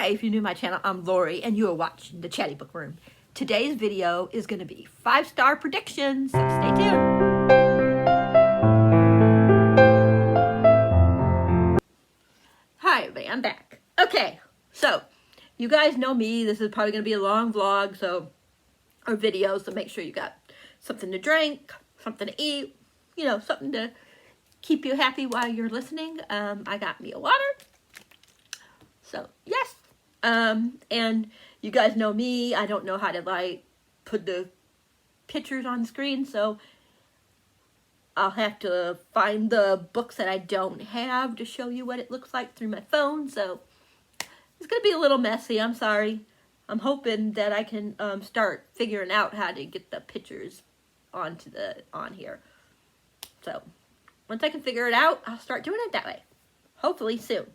Hi, if you're new to my channel, I'm Lori, and you are watching the Chatty Book Room. Today's video is going to be 5-star predictions, so stay tuned. Hi, everybody, I'm back. Okay, so you guys know me. This is probably going to be a long vlog, or video, so make sure you got something to drink, something to eat, you know, something to keep you happy while you're listening. I got me a water. So, yes. And you guys know me. I don't know how to, like, put the pictures on the screen, so I'll have to find the books that I don't have to show you what it looks like through my phone, so it's going to be a little messy. I'm sorry. I'm hoping that I can start figuring out how to get the pictures on here. So, once I can figure it out, I'll start doing it that way. Hopefully soon.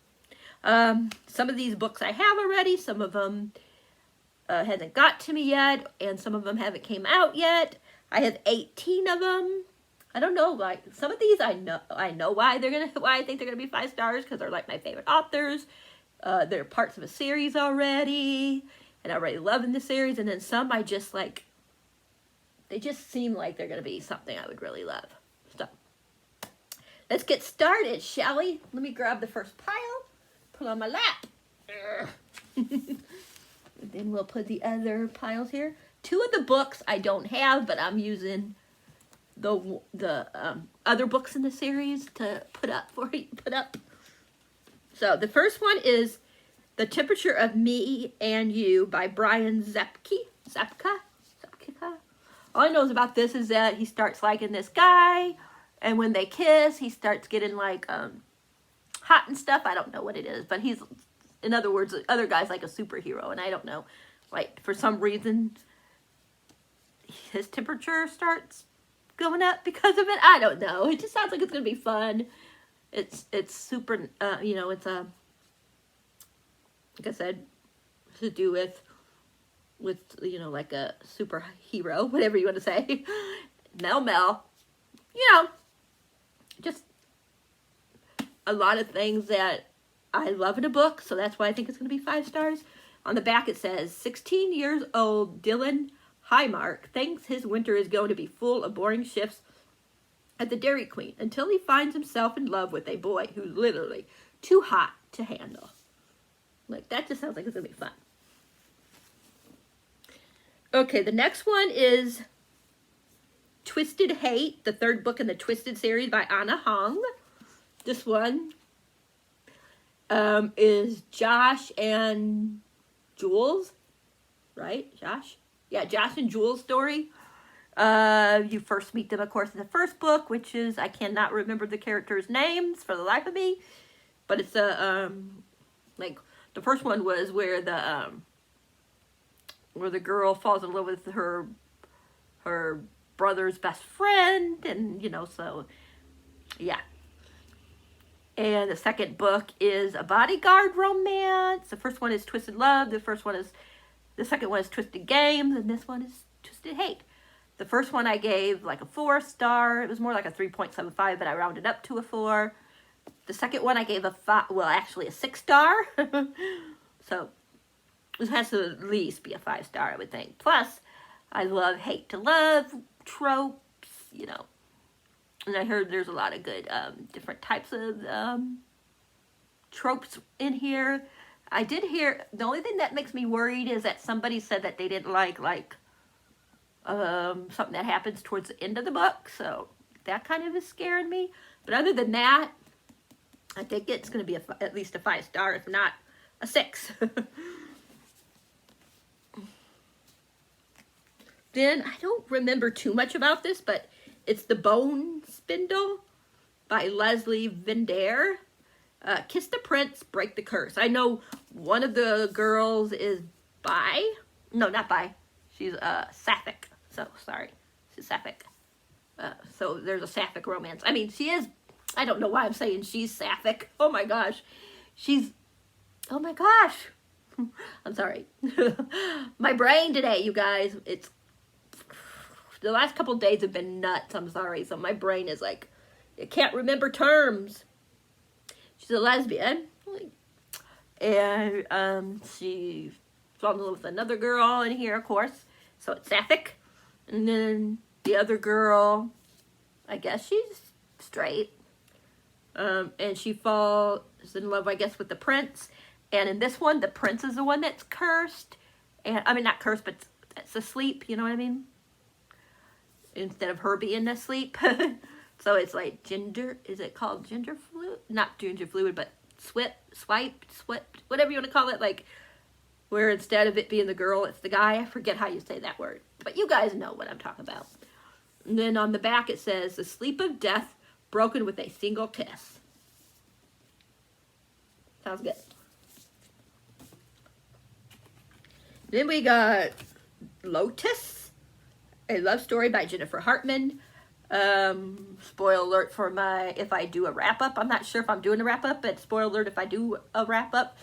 Some of these books I have already, some of them hasn't got to me yet, and some of them haven't came out yet. I have 18 of them. I don't know, like, some of these I know why I think they're gonna be 5 stars, because they're like my favorite authors. They're parts of a series already, and I already love in the series, and then some I just like, they just seem like they're gonna be something I would really love. So, let's get started, shall we? Let me grab the first pile. Put on my lap. And then we'll put the other piles here. 2 of the books I don't have, but I'm using the other books in the series to put up for you. So the first one is The Temperature of Me and You by Brian Zapka. All I know about this is that he starts liking this guy, and when they kiss, he starts getting like hot and stuff. I don't know what it is, but he's, in other words, the other guy's like a superhero, and I don't know, like, for some reason his temperature starts going up because of it. I don't know. It just sounds like it's gonna be fun. It's super, you know, it's like I said, to do with you know, like a superhero, whatever you want to say. Mel, you know, just a lot of things that I love in a book, so that's why I think it's going to be 5 stars. On the back it says, 16 years old Dylan Highmark thinks his winter is going to be full of boring shifts at the Dairy Queen until he finds himself in love with a boy who's literally too hot to handle. Like, that just sounds like it's going to be fun. Okay, the next one is Twisted Hate, the 3rd book in the Twisted series by Anna Hong. This one is Josh and Jules, right? Josh? Yeah, Josh and Jules' story. You first meet them, of course, in the 1st book, which is, I cannot remember the characters' names for the life of me, but it's like, the first one was where the girl falls in love with her brother's best friend, and, you know, so, yeah. And the 2nd book is A Bodyguard Romance. The first one is Twisted Love. The 2nd one is Twisted Games, and this one is Twisted Hate. The first one I gave like a 4-star. It was more like a 3.75, but I rounded up to a 4. The 2nd one I gave a 5, well, actually a 6-star. So this has to at least be a 5-star, I would think. Plus, I love hate to love tropes, you know. And I heard there's a lot of good different types of tropes in here. I did hear, the only thing that makes me worried is that somebody said that they didn't like something that happens towards the end of the book. So that kind of is scaring me. But other than that, I think it's going to be at least a 5-star, if not a 6. Then, I don't remember too much about this, but it's The Bone Spindle by Leslie Vendare. Kiss the Prince, Break the Curse. I know one of the girls is bi. No, not bi. She's sapphic. So, sorry. She's sapphic. So, there's a sapphic romance. I mean, she is... I don't know why I'm saying she's sapphic. Oh my gosh. Oh my gosh. I'm sorry. My brain today, you guys. The last couple days have been nuts. I'm sorry. So my brain is like, it can't remember terms. She's a lesbian. and she fell in love with another girl in here, of course, so it's sapphic. And then the other girl, I guess she's straight, and she falls in love, I guess, with the prince. And in this one, the prince is the one that's cursed, and I mean, not cursed, but it's asleep, you know what I mean, instead of her being asleep. So it's like ginger, is it called ginger fluid? Not ginger fluid, but swiped, whatever you want to call it, like, where instead of it being the girl, it's the guy. I forget how you say that word, but you guys know what I'm talking about. And then on the back it says, the sleep of death broken with a single kiss. Sounds good. Then we got Lotus, a love story by Jennifer Hartman. Spoiler alert for if I do a wrap-up. I'm not sure if I'm doing a wrap-up, but spoiler alert if I do a wrap-up.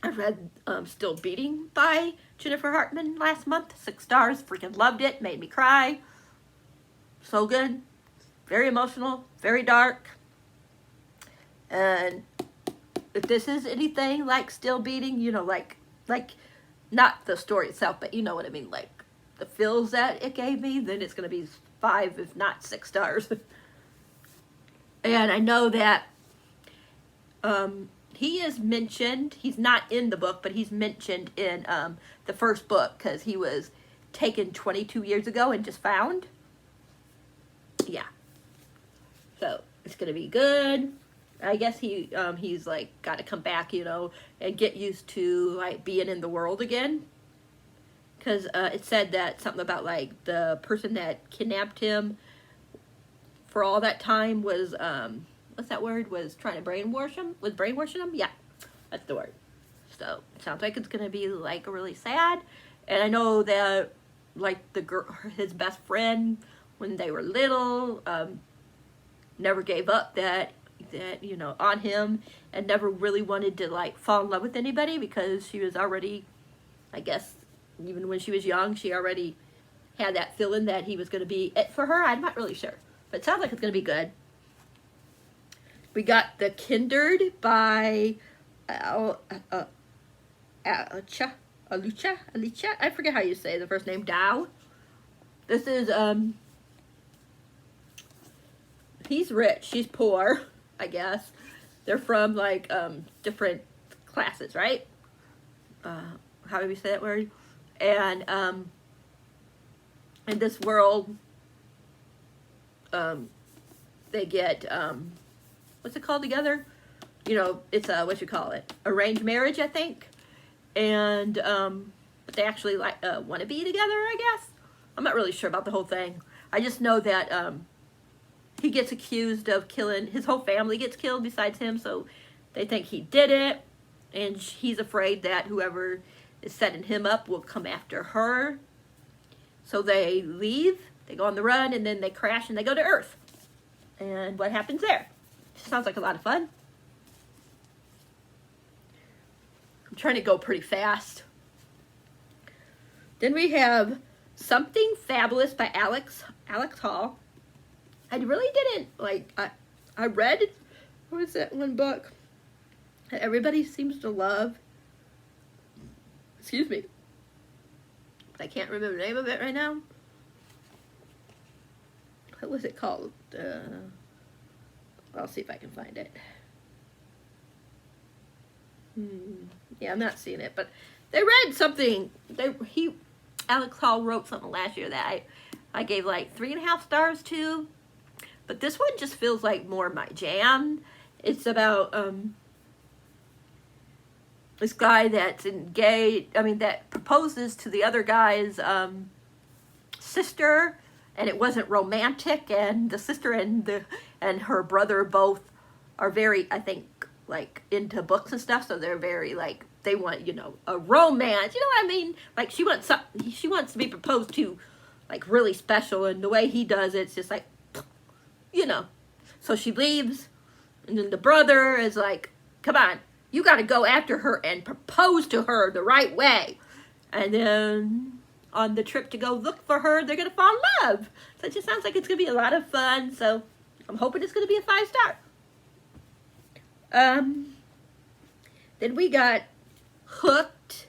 I read Still Beating by Jennifer Hartman last month. 6 stars. Freaking loved it. Made me cry. So good. Very emotional. Very dark. And if this is anything like Still Beating, you know, like not the story itself, but you know what I mean, like the feels that it gave me, then it's going to be 5, if not 6 stars. And I know that he is mentioned, he's not in the book, but he's mentioned in the first book, because he was taken 22 years ago and just found. Yeah. So it's going to be good. I guess he's like got to come back, you know, and get used to like being in the world again. Because it said that something about like the person that kidnapped him for all that time was, what's that word? Was trying to brainwash him? Was brainwashing him? Yeah, that's the word. So it sounds like it's going to be like really sad. And I know that like the girl, his best friend, when they were little, never gave up that you know, on him, and never really wanted to like fall in love with anybody, because she was already, I guess, even when she was young, she already had that feeling that he was going to be it for her. I'm not really sure, but it sounds like it's going to be good. We got The Kindred by Alucha. I forget how you say the first name. Dow. This is he's rich, she's poor, I guess. They're from like different classes, right? How do we say that word? And in this world, they get what's it called together? You know, it's what you call it, arranged marriage, I think. And but they actually like want to be together, I guess. I'm not really sure about the whole thing. I just know that he gets accused of killing, his whole family gets killed besides him, so they think he did it, and he's afraid that whoever is setting him up will come after her. So they leave, they go on the run, and then they crash and they go to Earth. And what happens there? Sounds like a lot of fun. I'm trying to go pretty fast. Then we have Something Fabulous by Alex Hall. I really didn't, like, I read, what was that one book that everybody seems to love? Excuse me. I can't remember the name of it right now. What was it called? I'll see if I can find it. Yeah, I'm not seeing it, but they read something, Alex Hall wrote something last year that I gave like 3.5 stars to. But this one just feels like more my jam. It's about this guy that's engaged, that proposes to the other guy's sister, and it wasn't romantic, and the sister and her brother both are very, I think, like into books and stuff, so they're very like, they want, you know, a romance, you know what I mean? Like she wants to be proposed to like really special, and the way he does it's just like, you know. So she leaves, and then the brother is like, come on, you got to go after her and propose to her the right way. And then on the trip to go look for her, they're going to fall in love. So it just sounds like it's going to be a lot of fun. So I'm hoping it's going to be a 5-star. Then we got Hooked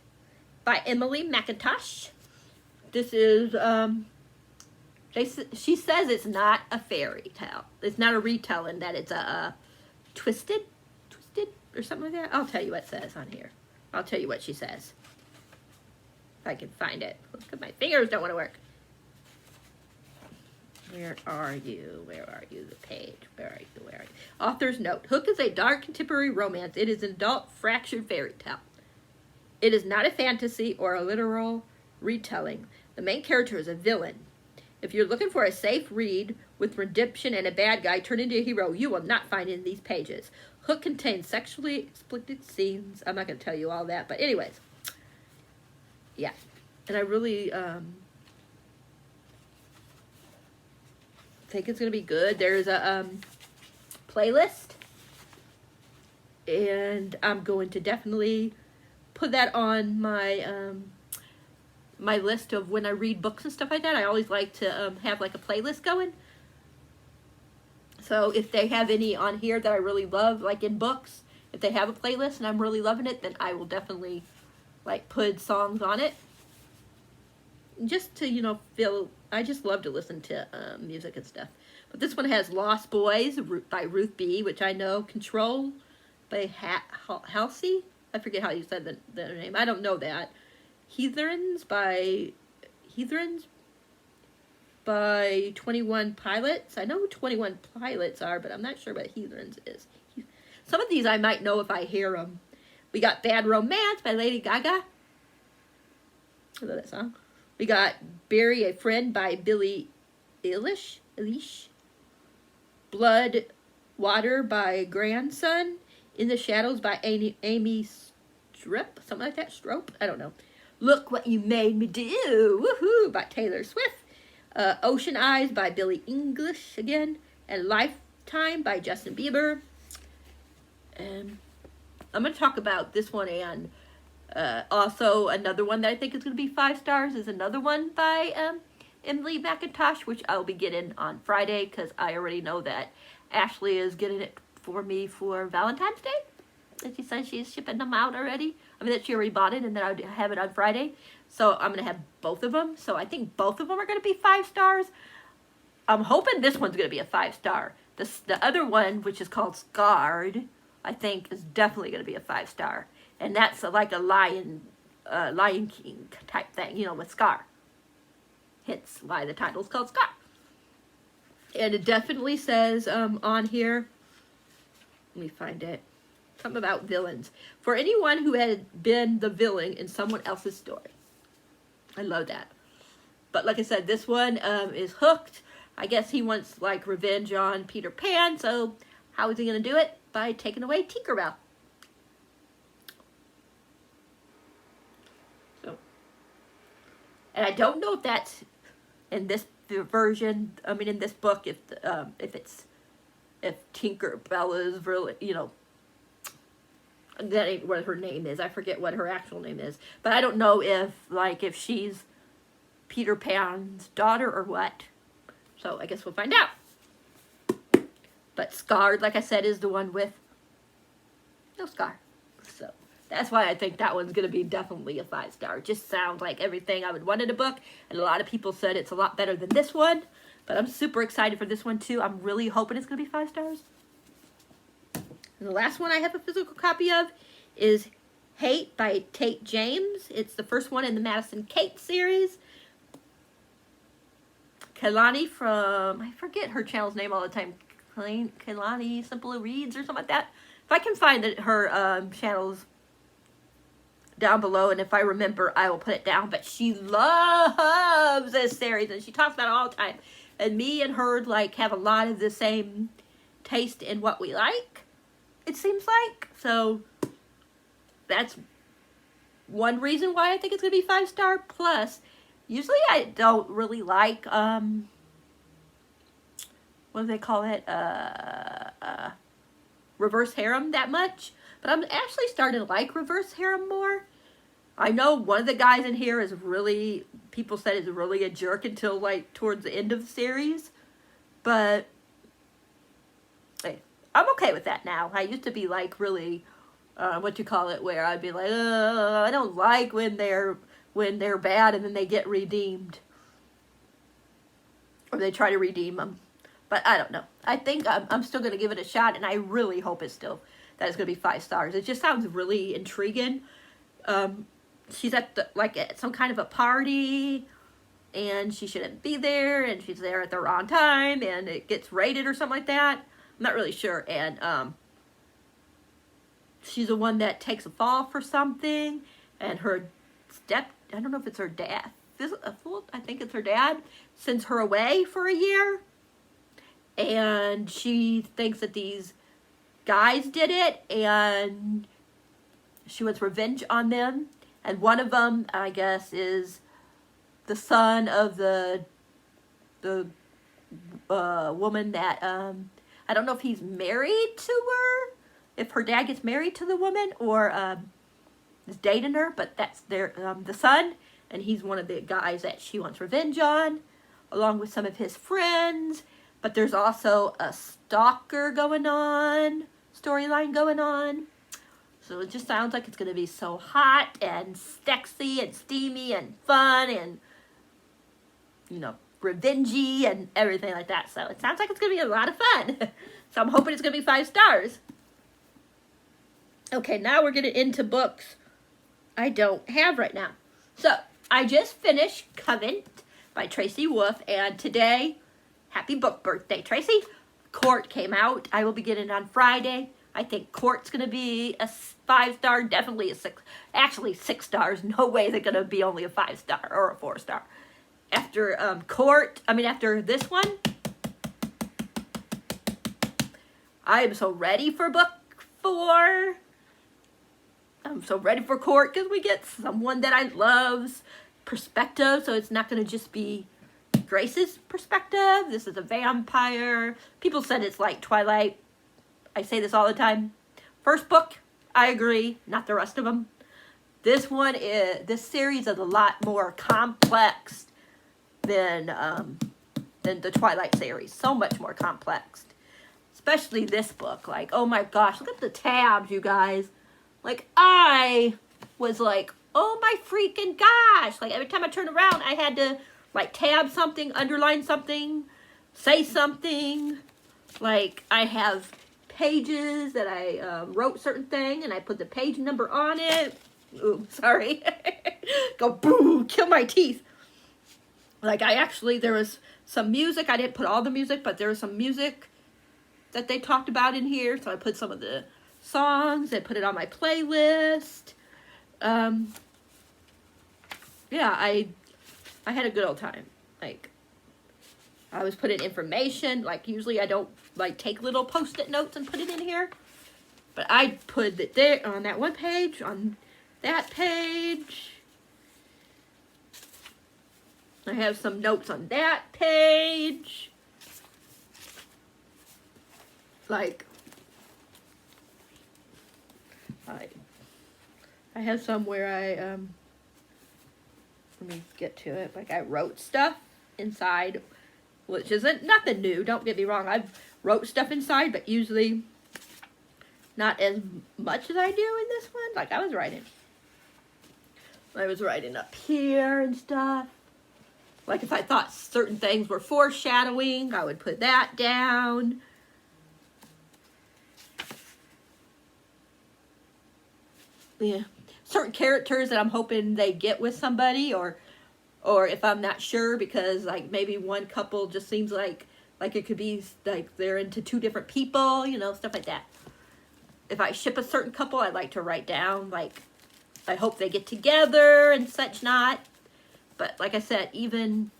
by Emily Mcintosh. This is, she says it's not a fairy tale. It's not a retelling, that it's a twisted or something like that. I'll tell you what it says on here. I'll tell you what she says. If I can find it. Look, my fingers don't want to work. Where are you? Where are you? The page. Where are you? Where are you? Author's note. Hook is a dark contemporary romance. It is an adult fractured fairy tale. It is not a fantasy or a literal retelling. The main character is a villain. If you're looking for a safe read with redemption and a bad guy turned into a hero, you will not find it in these pages. Hook contains sexually explicit scenes. I'm not going to tell you all that, but anyways. Yeah. And I really think it's going to be good. There's a playlist. And I'm going to definitely put that on my my list of when I read books and stuff like that. I always like to have like a playlist going. So if they have any on here that I really love, like in books, if they have a playlist and I'm really loving it, then I will definitely like put songs on it. Just to, you know, feel, I just love to listen to music and stuff. But this one has Lost Boys by Ruth B., which I know, Control by Halsey. I forget how you said the name. I don't know that. Heathens by 21 Pilots. I know who 21 Pilots are, but I'm not sure what Heathens is. Some of these I might know if I hear them. We got Bad Romance by Lady Gaga. I love that song. We got Bury a Friend by Billie Eilish. Blood Water by Grandson. In the Shadows by Amy Strip. Something like that. Strope? I don't know. Look What You Made Me Do. Woohoo! By Taylor Swift. Ocean Eyes by Billie Eilish again. And Lifetime by Justin Bieber. And I'm going to talk about this one, and also another one that I think is going to be 5 stars is another one by Emily Mcintosh, which I'll be getting on Friday because I already know that Ashley is getting it for me for Valentine's Day. And she says she's shipping them out already. I mean, that she already bought it, and then I'll have it on Friday. So I'm going to have both of them. So I think both of them are going to be 5 stars. I'm hoping this one's going to be a 5 star. The other one, which is called Scarred, I think is definitely going to be a 5 star. And that's like a Lion King type thing, you know, with Scar. Hence why the title's called Scar. And it definitely says on here, let me find it, something about villains. For anyone who had been the villain in someone else's story. I love that. But like I said, this one is Hooked. I guess he wants like revenge on Peter Pan. So how is he going to do it? By taking away Tinkerbell. So, and I don't know if that's in this version. I mean, in this book, if Tinkerbell is really, you know, that ain't what her name is. I forget what her actual name is. But I don't know if she's Peter Pan's daughter or what. So I guess we'll find out. But Scarred, like I said, is the one with no scar. So that's why I think that one's going to be definitely a 5 star. It just sounds like everything I would want in a book. And a lot of people said it's a lot better than this one. But I'm super excited for this one too. I'm really hoping it's going to be 5 stars. And the last one I have a physical copy of is Hate by Tate James. It's the first one in the Madison Kate series. Kailani from, I forget her channel's name all the time. Kailani Simple Reads or something like that. If I can find her channels down below, and if I remember, I will put it down. But she loves this series, and she talks about it all the time. And me and her like have a lot of the same taste in what we like, it seems like. So that's one reason why I think it's going to be 5 star. Plus, usually I don't really like, what do they call it? Reverse harem that much. But I'm actually starting to like reverse harem more. I know one of the guys in here is really, people said is really a jerk until like towards the end of the series. But hey, I'm okay with that now. I used to be like really what you call it, where I'd be like, I don't like when they're bad and then they get redeemed. Or they try to redeem them. But I don't know. I think I'm still going to give it a shot, and I really hope that it's going to be 5 stars. It just sounds really intriguing. She's at at some kind of a party, and she shouldn't be there, and she's there at the wrong time, and it gets raided or something like that. I'm not really sure. And she's the one that takes a fall for something, and her I don't know if it's her dad. I think it's her dad, sends her away for a year. And she thinks that these guys did it, and she wants revenge on them. And one of them, I guess, is the son of the woman that, I don't know if he's married to her, if her dad gets married to the woman, or is dating her, but that's the son, and he's one of the guys that she wants revenge on, along with some of his friends. But there's also a stalker storyline going on. So it just sounds like it's going to be so hot and sexy and steamy and fun and, revengey and everything like that. So it sounds like it's going to be a lot of fun. So I'm hoping it's going to be 5 stars. Okay, now we're getting into books I don't have right now. So I just finished Covenant by Tracy Wolff, and today, happy book birthday, Tracy. Court came out. I will be getting it on Friday. I think Court's going to be a 5-star, definitely a 6. Actually, 6 stars. No way they're going to be only a 5-star or a 4-star. After after this one, I am so ready for book 4. I'm so ready for Court because we get someone that I love's perspective, so it's not going to just be Grace's perspective. This is a vampire. People said it's like Twilight. I say this all the time. First book, I agree. Not the rest of them. This series is a lot more complex than the Twilight series. So much more complex. Especially this book. Like, oh my gosh, look at the tabs, you guys. Like, I was like, oh my freaking gosh. Like, every time I turned around, I had to like tab something, underline something, say something. Like, I have pages that I wrote certain thing, and I put the page number on it. Ooh, sorry. Go boom, kill my teeth. Like, there was some music. I didn't put all the music, but there was some music that they talked about in here. So I put some of the songs and put it on my playlist. Yeah, I had a good old time. Like, I was putting information. Like, usually I don't like take little post-it notes and put it in here, but I put it there on that one page, on that page. I have some notes on that page. Like, I have some where let me get to it. Like, I wrote stuff inside, which isn't nothing new. Don't get me wrong. I've wrote stuff inside, but usually not as much as I do in this one. Like, I was writing up here and stuff. Like, if I thought certain things were foreshadowing, I would put that down. Yeah. Certain characters that I'm hoping they get with somebody, or if I'm not sure, because like maybe one couple just seems like it could be like they're into 2 different people, stuff like that. If I ship a certain couple, I like to write down like I hope they get together and such not. But like I said, even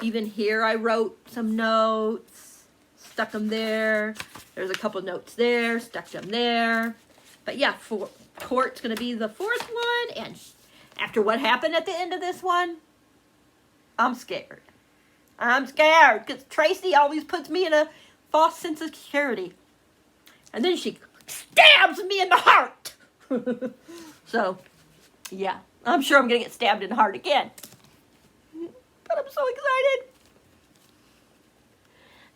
here I wrote some notes, stuck them there. There's a couple notes there, stuck them there. But yeah, Court's going to be the 4th one. And after what happened at the end of this one, I'm scared. I'm scared because Tracy always puts me in a false sense of security. And then she stabs me in the heart. So, yeah. I'm sure I'm going to get stabbed in the heart again. But I'm so excited.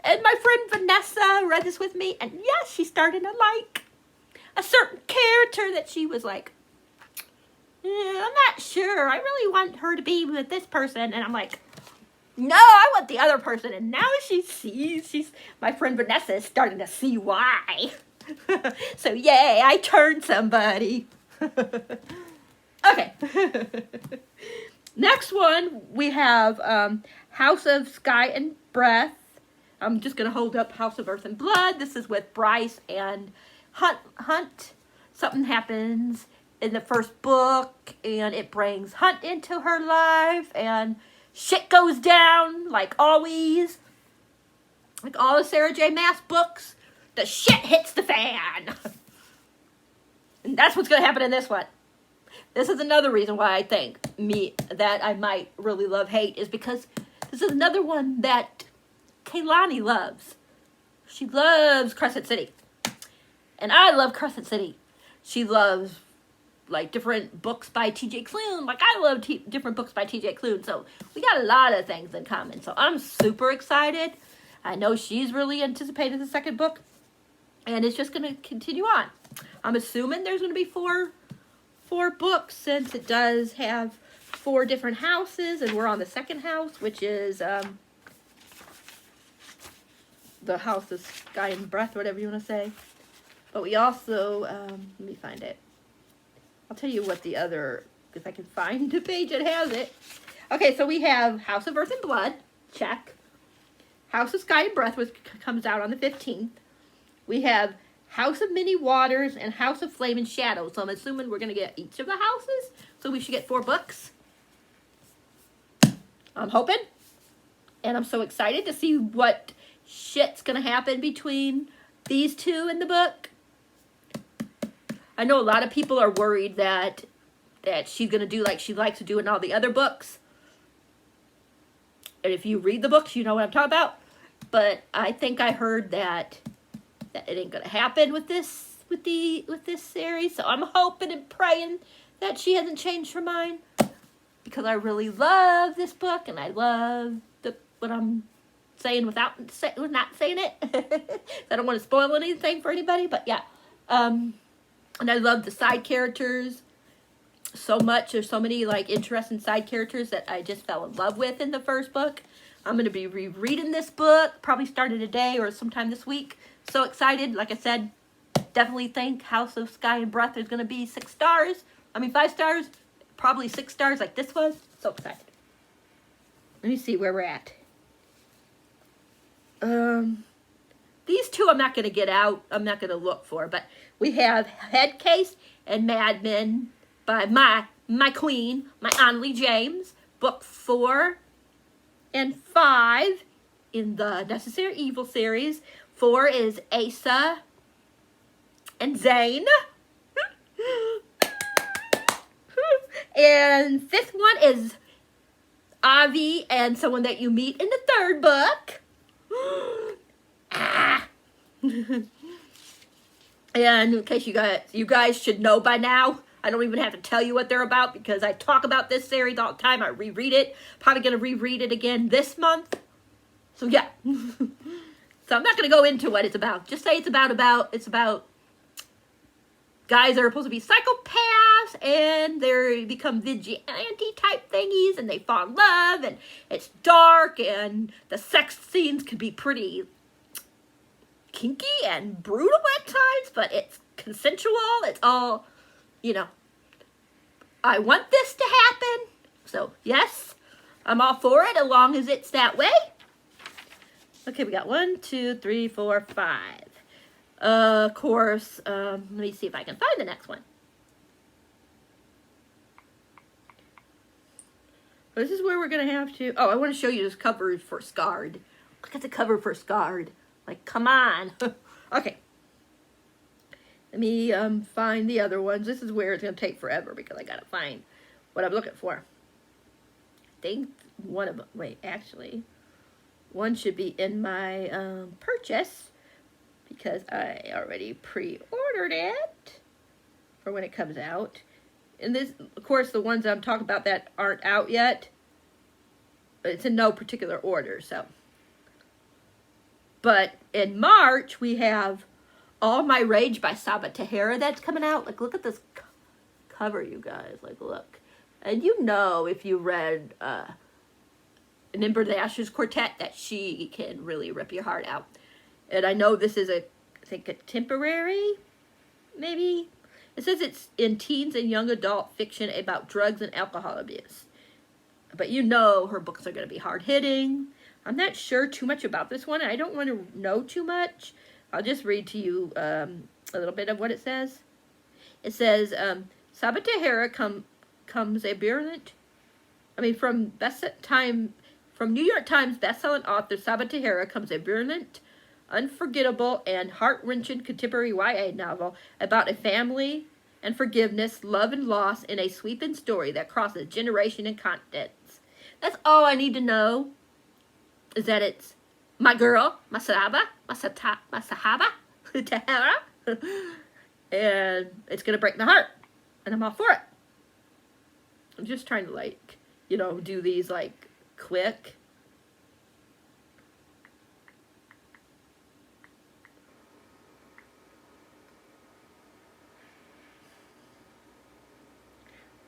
And my friend Vanessa read this with me, and yes, she started to like a certain character that she was like, I'm not sure. I really want her to be with this person. And I'm like, no, I want the other person. And now she sees, my friend Vanessa is starting to see why. So yay, I turned somebody. Okay. Next one, we have House of Sky and Breath. I'm just going to hold up House of Earth and Blood. This is with Bryce and Hunt. Something happens in the first book, and it brings Hunt into her life, and shit goes down, like always. Like all the Sarah J. Maas books, the shit hits the fan. And that's what's going to happen in this one. This is another reason why I think that I might really love Hate, is because this is another one that Kaylani loves. She loves Crescent City. And I love Crescent City. She loves like different books by T.J. Klune. Like I love different books by T.J. Klune. So we got a lot of things in common. So I'm super excited. I know she's really anticipated the second book. And it's just going to continue on. I'm assuming there's going to be four books, since it does have 4 different houses. And we're on the second house, which is the House of Sky and Breath, whatever you want to say. But we also, let me find it. I'll tell you what the other, if I can find the page that has it. Okay, so we have House of Earth and Blood, check. House of Sky and Breath, which comes out on the 15th. We have House of Many Waters and House of Flame and Shadow. So I'm assuming we're going to get each of the houses. So we should get 4 books. I'm hoping. And I'm so excited to see what shit's going to happen between these two in the book. I know a lot of people are worried that she's going to do like she likes to do in all the other books. And if you read the books, you know what I'm talking about. But I think I heard that it ain't going to happen with this series. So I'm hoping and praying that she hasn't changed her mind, because I really love this book, and I love what I'm saying without not saying it. I don't want to spoil anything for anybody, but yeah. And I love the side characters so much. There's so many like interesting side characters that I just fell in love with in the first book. I'm going to be rereading this book, probably starting today or sometime this week. So excited. Like I said, definitely think House of Sky and Breath is going to be 5 stars, probably 6 stars like this was. So excited. Let me see where we're at. These two I'm not going to get out. I'm not going to look for. But we have Headcase and Mad Men by my queen, my Annalie James. Book 4 and 5 in the Necessary Evil series. 4 is Asa and Zane. And 5th one is Avi and someone that you meet in the 3rd book. And in case you guys should know by now, I don't even have to tell you what they're about, because I talk about this series all the time. I reread it. Probably going to reread it again this month. So yeah. So I'm not going to go into what it's about. Just say it's about guys that are supposed to be psychopaths, and they become vigilante type thingies, and they fall in love, and it's dark, and the sex scenes can be pretty kinky and brutal at times, but it's consensual. It's all, I want this to happen. So yes, I'm all for it as long as it's that way. Okay, we got 1, 2, 3, 4, 5. Of course, let me see if I can find the next one. This is where we're going to have to... Oh, I want to show you this cover for Scarred. Look at the cover for Scarred. Like, come on. Okay. Let me find the other ones. This is where it's going to take forever, because I got to find what I'm looking for. I think one of them... Wait, actually... One should be in my purchase, because I already pre-ordered it for when it comes out. And this, of course, the ones I'm talking about that aren't out yet, it's in no particular order, so. But in March, we have All My Rage by Saba Tahera that's coming out. Like, look at this cover, you guys. Like, look. And you know, if you read Nimber the Ashes Quartet, that she can really rip your heart out. And I know this is I think, a contemporary, maybe? It says it's in teens and young adult fiction about drugs and alcohol abuse. But you know her books are going to be hard-hitting. I'm not sure too much about this one. I don't want to know too much. I'll just read to you a little bit of what it says. It says, Saba Tahera comes a virulent, from New York Times bestselling author Saba Tahera comes a virulent, unforgettable, and heart-wrenching contemporary YA novel about a family and forgiveness, love and loss in a sweeping story that crosses generation and continents. That's all I need to know, is that it's my girl, my Saba, Tahera, and it's going to break my heart, and I'm all for it. I'm just trying to, do these, quick.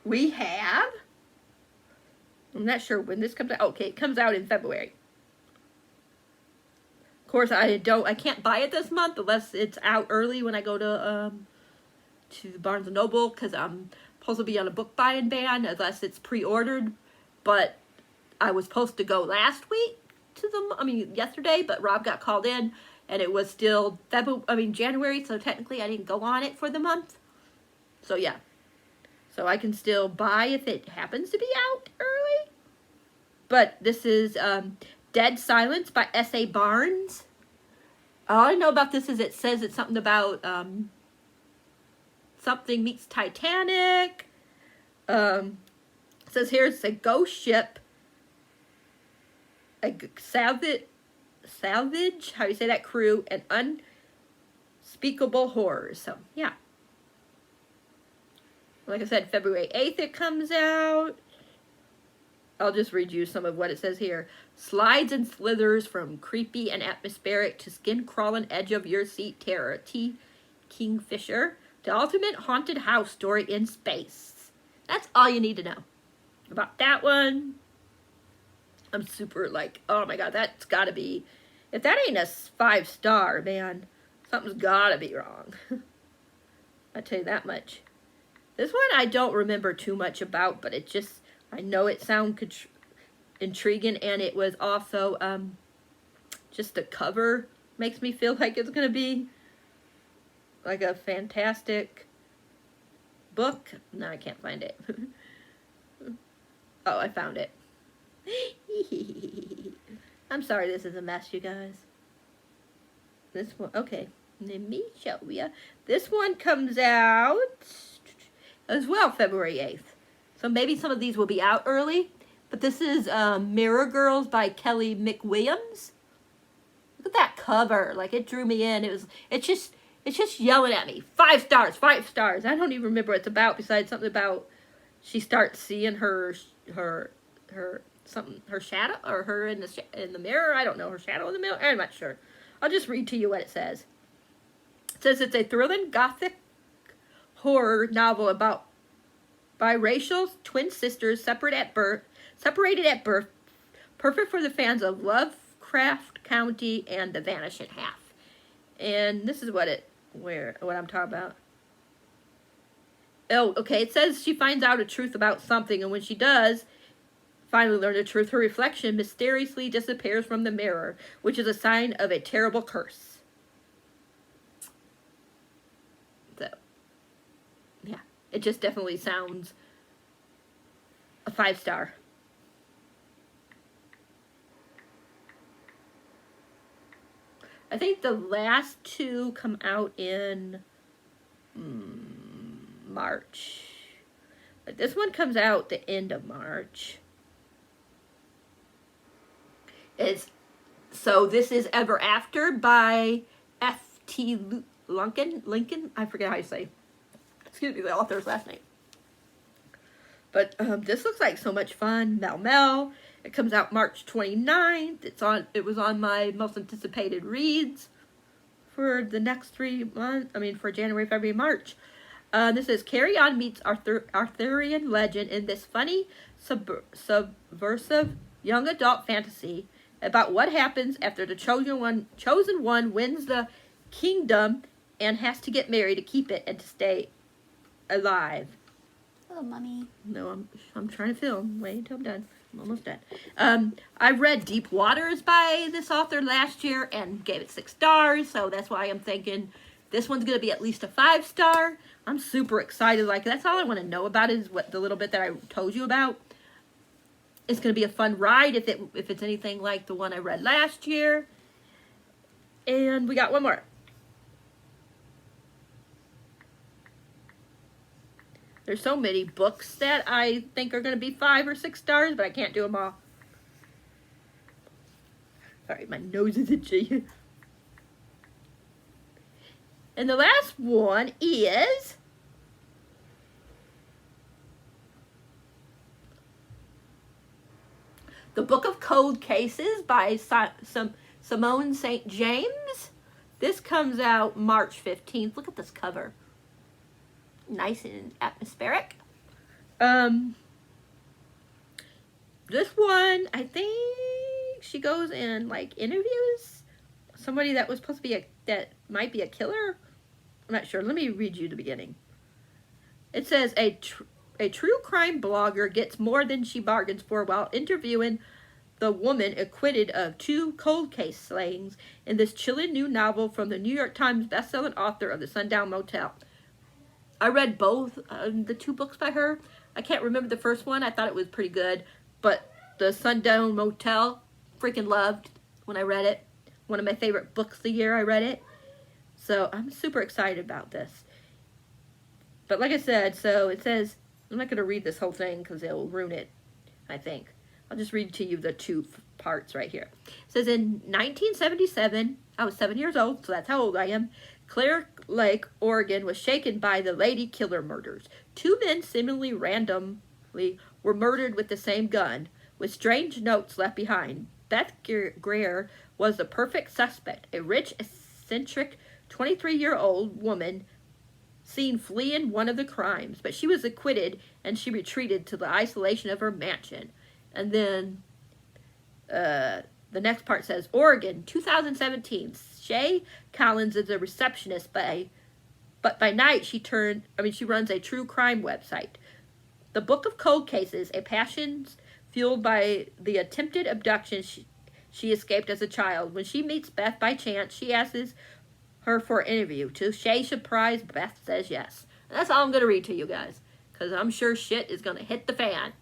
We have, I'm not sure when this comes out. Okay, it comes out in February. Of course, I can't buy it this month unless it's out early when I go to Barnes & Noble, because I'm supposed to be on a book buying ban unless it's pre-ordered. But I was supposed to go last week yesterday, but Rob got called in, and it was still January, so technically I didn't go on it for the month. So yeah. So I can still buy if it happens to be out early. But this is Dead Silence by S.A. Barnes. All I know about this is it says it's something about something meets Titanic. It says here it's a ghost ship. A salvage, how do you say that, crew, and unspeakable horrors. So, yeah. Like I said, February 8th it comes out. I'll just read you some of what it says here. Slides and slithers from creepy and atmospheric to skin-crawling edge-of-your-seat terror. T. Kingfisher. The ultimate haunted house story in space. That's all you need to know about that one. I'm super oh my god, that's gotta be, if that ain't a 5-star, man, something's gotta be wrong. I tell you that much. This one I don't remember too much about, but it just, I know it sounds intriguing, and it was also, just the cover makes me feel like it's going to be like a fantastic book. No, I can't find it. Oh, I found it. I'm sorry this is a mess, you guys. This one, okay, let me show ya. This one comes out as well, February 8th. So maybe some of these will be out early. But this is Mirror Girls by Kelly Mcwilliams. Look at that cover. It drew me in. It's just yelling at me. 5 stars, 5 stars. I don't even remember what it's about, besides something about she starts seeing her shadow, or her in the mirror. I don't know, her shadow in the mirror. I'm not sure. I'll just read to you what it says. It says it's a thrilling gothic horror novel about biracial twin sisters separated at birth, perfect for the fans of Lovecraft County and The Vanishing Half. And this is what I'm talking about. Oh, okay, it says she finds out a truth about something, and when she does finally learn the truth, her reflection mysteriously disappears from the mirror, which is a sign of a terrible curse. So, yeah, it just definitely sounds a 5-star. I think the last 2 come out in March. But this one comes out the end of March. So this is Ever After by F.T. Lunken Lincoln. I forget how you say. Excuse me, the author's last name. But this looks like so much fun. Mel. It comes out March 29th. It was on my most anticipated reads for the next 3 months. I mean, for January, February, March. This is Carry On meets Arthurian legend in this funny, subversive young adult fantasy about what happens after the chosen one wins the kingdom and has to get married to keep it and to stay alive. Oh, Mommy. No, I'm trying to film. Wait until I'm done. I'm almost done. I read Deep Waters by this author last year and gave it 6 stars, so that's why I'm thinking this one's going to be at least a 5-star. I'm super excited. Like, that's all I want to know about is what the little bit that I told you about. It's going to be a fun ride if it's anything like the one I read last year. And we got one more. There's so many books that I think are going to be 5 or 6 stars, but I can't do them all. Sorry, my nose is itchy. And the last one is The Book of Cold Cases by Simone St. James. This comes out March 15th. Look at this cover. Nice and atmospheric. This one, I think she goes and like interviews somebody that was supposed to be that might be a killer. I'm not sure. Let me read you the beginning. It says a true crime blogger gets more than she bargains for while interviewing the woman acquitted of 2 cold case slayings in this chilling new novel from the New York Times bestselling author of The Sundown Motel. I read both the 2 books by her. I can't remember the first one. I thought it was pretty good. But The Sundown Motel, freaking loved when I read it. One of my favorite books the year I read it. So I'm super excited about this. But like I said, so it says, I'm not going to read this whole thing because it'll ruin it, I think. I'll just read to you the 2 parts right here. It says, in 1977, I was 7 years old, so that's how old I am. Clear Lake, Oregon was shaken by the Lady Killer murders. 2 men seemingly randomly were murdered with the same gun, with strange notes left behind. Beth Greer was the perfect suspect, a rich, eccentric 23-year-old woman seen fleeing one of the crimes, but she was acquitted and she retreated to the isolation of her mansion. And then the next part says, Oregon, 2017. Shay Collins is a receptionist, but by night she runs a true crime website. The Book of Cold Cases, a passion fueled by the attempted abduction she escaped as a child. When she meets Beth by chance, she asks her for an interview. To Shay's surprise, Beth says yes. And that's all I'm going to read to you guys, because I'm sure shit is going to hit the fan.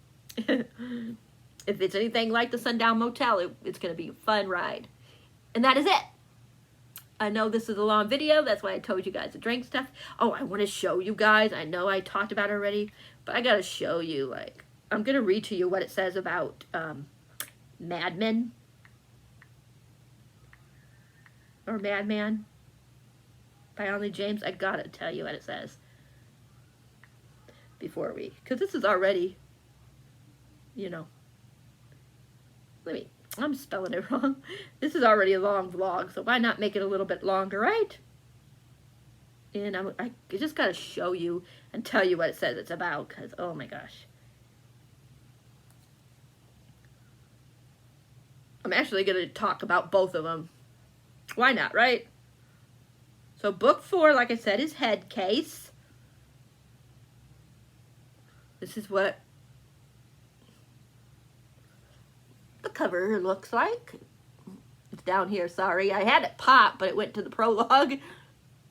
If it's anything like the Sundown Motel, it's going to be a fun ride. And that is it. I know this is a long video. That's why I told you guys to drink stuff. Oh, I want to show you guys. I know I talked about it already, but I got to show you. Like, I'm going to read to you what it says about Mad Men. Or Madman. By Only James. I got to tell you what it says. Because this is already, you know. I'm spelling it wrong. This is already a long vlog, so why not make it a little bit longer, right? And I just got to show you and tell you what it says it's about, because, oh my gosh. I'm actually going to talk about both of them. Why not, right? So book 4, like I said, is Head Case. This is what the cover looks like. It's down here, sorry. I had it pop, but it went to the prologue. I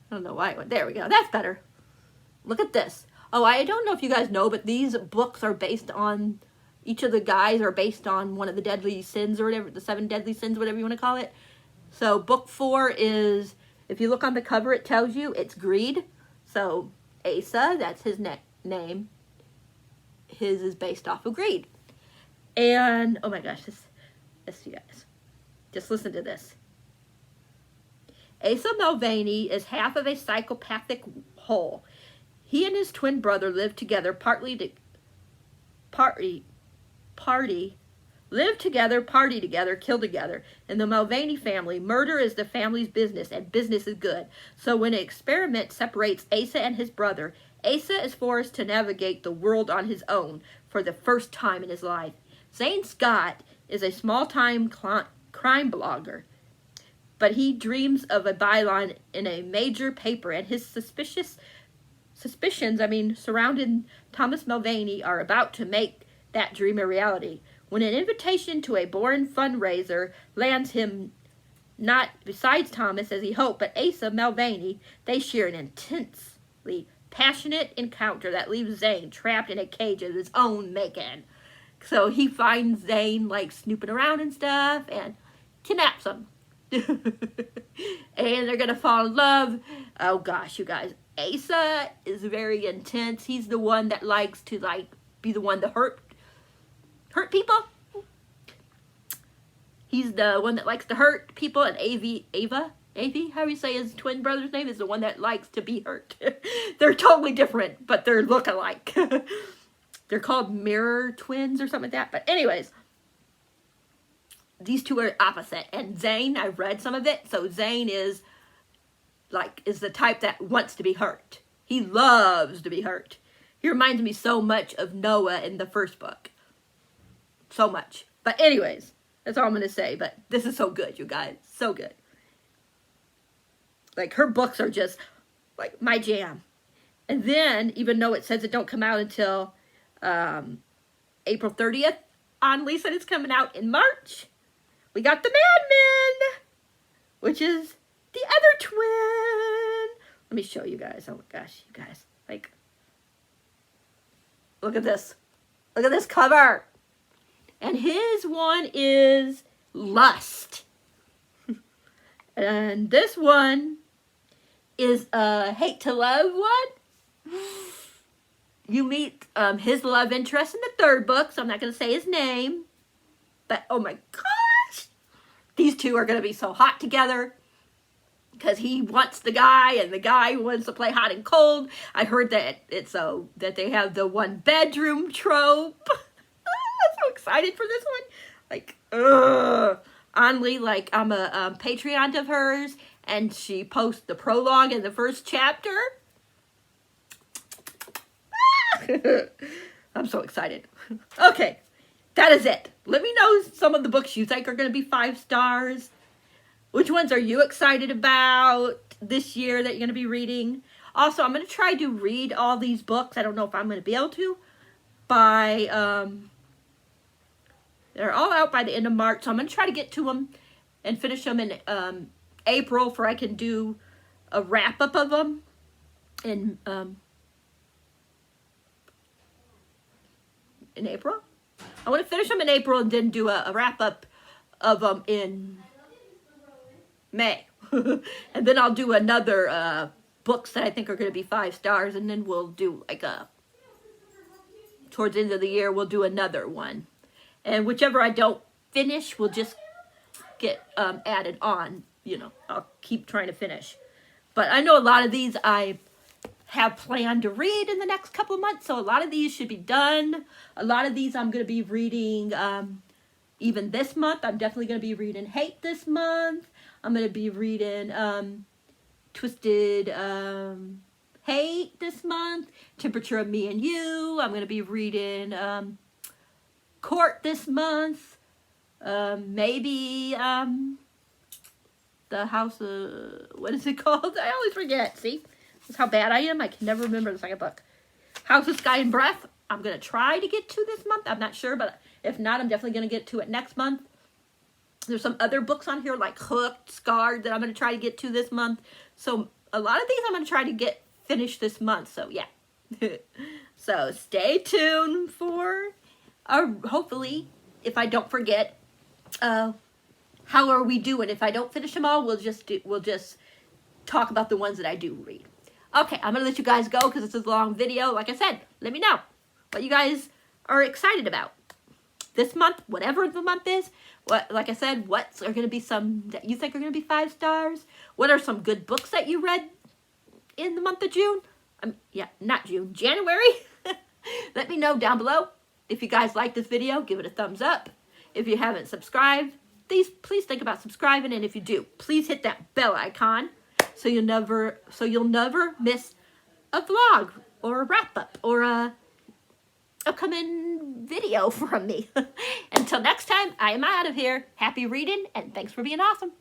don't know why it went. There we go. That's better. Look at this. Oh, I don't know if you guys know, but these books are based on, each of the guys are based on one of the deadly sins or whatever, the 7 deadly sins, whatever you want to call it. So book 4 is, if you look on the cover, it tells you it's greed. So Asa, that's his name. His is based off of greed. And, oh my gosh, this you guys. Just listen to this. Asa Mulvaney is half of a psychopathic whole. He and his twin brother live together, partly live together, party together, kill together. In the Mulvaney family, murder is the family's business, and business is good. So when an experiment separates Asa and his brother, Asa is forced to navigate the world on his own for the first time in his life. Zane Scott is a small-time crime blogger, but he dreams of a byline in a major paper, and his suspicions, surrounding Thomas Mulvaney are about to make that dream a reality. When an invitation to a boring fundraiser lands him not besides Thomas as he hoped, but Asa Mulvaney, they share an intensely passionate encounter that leaves Zane trapped in a cage of his own making. So he finds Zane like snooping around and stuff and kidnaps him. And they're gonna fall in love. Oh gosh, you guys, Asa is very intense. He's the one that likes to be the one to hurt people. He's the one that likes to hurt people, and Avi, how do you say his twin brother's name, is the one that likes to be hurt. They're totally different, but they're look-alike. They're called mirror twins or something like that. But anyways, these two are opposite. And Zane, I've read some of it, so Zane is the type that wants to be hurt. He loves to be hurt. He reminds me so much of Noah in the first book. So much. But anyways, that's all I'm going to say. But this is so good, you guys. So good. Like, her books are just, like, my jam. And then, even though it says it don't come out until April 30th, Annalise said it's coming out in March. We got the Mad Men, which is the other twin. Let me show you guys. Oh, my gosh, you guys. Like, look at this. Look at this cover. And his one is Lust. And this one is Hate to Love one. You meet his love interest in the third book, so I'm not going to say his name. But, oh my gosh, these two are going to be so hot together. Because he wants the guy, and the guy wants to play hot and cold. I heard that it's so that they have the one bedroom trope. I'm so excited for this one. Like, Anli, like, I'm a Patreon of hers, and she posts the prologue in the first chapter. I'm so excited. Okay, that is it. Let me know some of the books you think are going to be 5 stars. Which ones are you excited about this year that you're going to be reading? Also, I'm going to try to read all these books. I don't know if I'm going to be able to. They're all out by the end of March. So I'm going to try to get to them and finish them in April, for I can do a wrap-up of them in April. I want to finish them in April and then do a wrap-up of them in May. And then I'll do another books that I think are going to be 5 stars, and then we'll do like towards the end of the year, we'll do another one. And whichever I don't finish will just get added on. You know, I'll keep trying to finish. But I know a lot of these I have planned to read in the next couple of months, so a lot of these should be done. A lot of these I'm going to be reading even this month. I'm definitely going to be reading Hate this month. I'm going to be reading Twisted Hate this month. Temperature of Me and You. I'm going to be reading Court this month. Maybe the House of... What is it called? I always forget. See? That's how bad I am. I can never remember the second book. House of Sky and Breath. I'm going to try to get to this month. I'm not sure, but if not, I'm definitely going to get to it next month. There's some other books on here like Hooked, Scarred that I'm going to try to get to this month. So a lot of these I'm going to try to get finished this month. So yeah. So stay tuned for, hopefully, if I don't forget, how are we doing? If I don't finish them all, we'll just talk about the ones that I do read. Okay, I'm going to let you guys go because this is a long video. Like I said, let me know what you guys are excited about this month, whatever the month is. What, like I said, what are going to be some that you think are going to be 5 stars? What are some good books that you read in the month of June? Yeah, not June, January. Let me know down below. If you guys like this video, give it a thumbs up. If you haven't subscribed, please think about subscribing, and if you do, please hit that bell icon so you'll never miss a vlog or a wrap up or a upcoming video from me. Until next time, I am out of here. Happy reading, and thanks for being awesome.